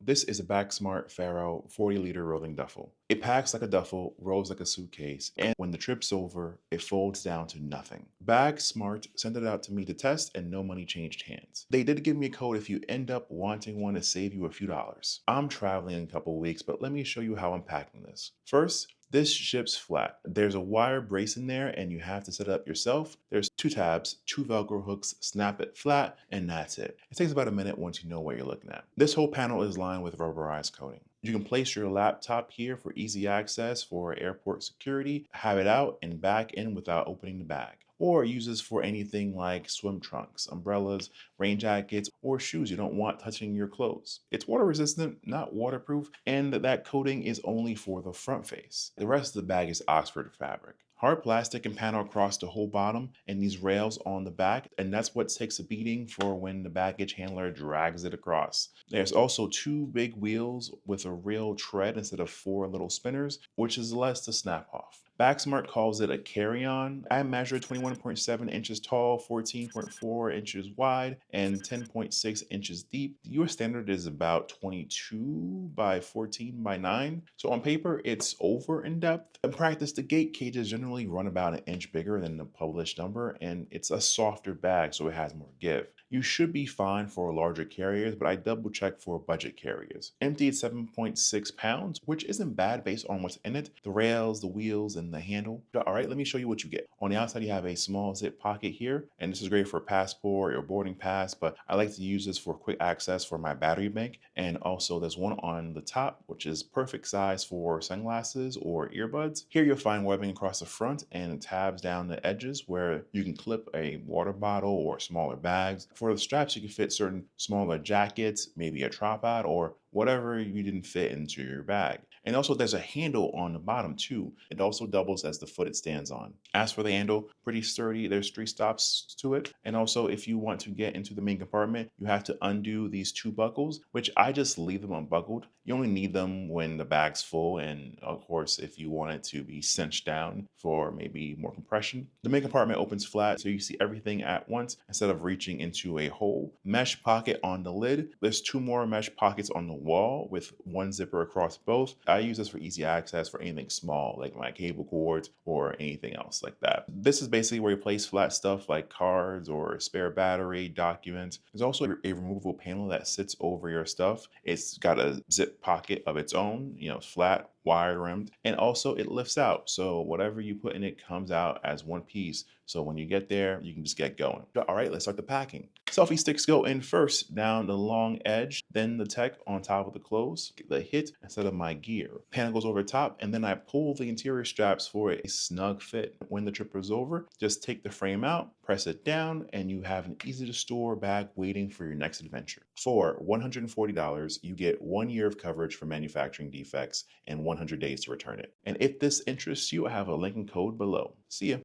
This is a Bagsmart Faro 40-liter rolling duffel. It packs like a duffel, rolls like a suitcase, and when the trip's over, it folds down to nothing. Bagsmart sent it out to me to test, and no money changed hands. They did give me a code if you end up wanting one to save you a few dollars. I'm traveling in a couple weeks, but let me show you how I'm packing this. First, this ships flat. There's a wire brace in there and you have to set it up yourself. There's two tabs, two Velcro hooks, snap it flat, and that's it. It takes about a minute once you know what you're looking at. This whole panel is lined with rubberized coating. You can place your laptop here for easy access for airport security, have it out and back in without opening the bag. Or use this for anything like swim trunks, umbrellas, rain jackets, or shoes you don't want touching your clothes. It's water resistant, not waterproof, and that coating is only for the front face. The rest of the bag is Oxford fabric. Hard plastic and panel across the whole bottom and these rails on the back, and that's what takes a beating for when the baggage handler drags it across. There's also two big wheels with a real tread instead of four little spinners, which is less to snap off. Bagsmart calls it a carry-on. I measured 21.7 inches tall, 14.4 inches wide, and 10.6 inches deep. The US standard is about 22 by 14 by 9. So on paper, it's over in depth. In practice, the gate cages generally run about an inch bigger than the published number, and it's a softer bag, so it has more give. You should be fine for larger carriers, but I double checked for budget carriers. Empty at 7.6 pounds, which isn't bad based on what's in it. The rails, the wheels, and the handle. All right, let me show you what you get. On the outside, you have a small zip pocket here, and this is great for passport or boarding pass, but I like to use this for quick access for my battery bank. And also there's one on the top, which is perfect size for sunglasses or earbuds. Here you'll find webbing across the front and tabs down the edges where you can clip a water bottle or smaller bags. For the straps, you can fit certain smaller jackets, maybe a tripod, or whatever you didn't fit into your bag. And also there's a handle on the bottom too. It also doubles as the foot it stands on. As for the handle, pretty sturdy. There's three stops to it. And also if you want to get into the main compartment, you have to undo these two buckles, which I just leave them unbuckled. You only need them when the bag's full. And of course, if you want it to be cinched down for maybe more compression. The main compartment opens flat so you see everything at once instead of reaching into a hole. Mesh pocket on the lid. There's two more mesh pockets on the wall with one zipper across both. I use this for easy access for anything small like my cable cords or anything else like that. This is basically where you place flat stuff like cards or a spare battery, documents. There's also a removable panel that sits over your stuff. It's got a zip pocket of its own, flat, wire rimmed, and also it lifts out. So whatever you put in it comes out as one piece. So when you get there, you can just get going. All right, let's start the packing. Selfie sticks go in first down the long edge, then the tech on top of the clothes, the hit instead of my gear. Panel goes over top, and then I pull the interior straps for a snug fit. When the trip is over, just take the frame out, press it down, and you have an easy to store bag waiting for your next adventure. For $140, you get 1 year of coverage for manufacturing defects and 100 days to return it. And if this interests you, I have a link and code below. See ya.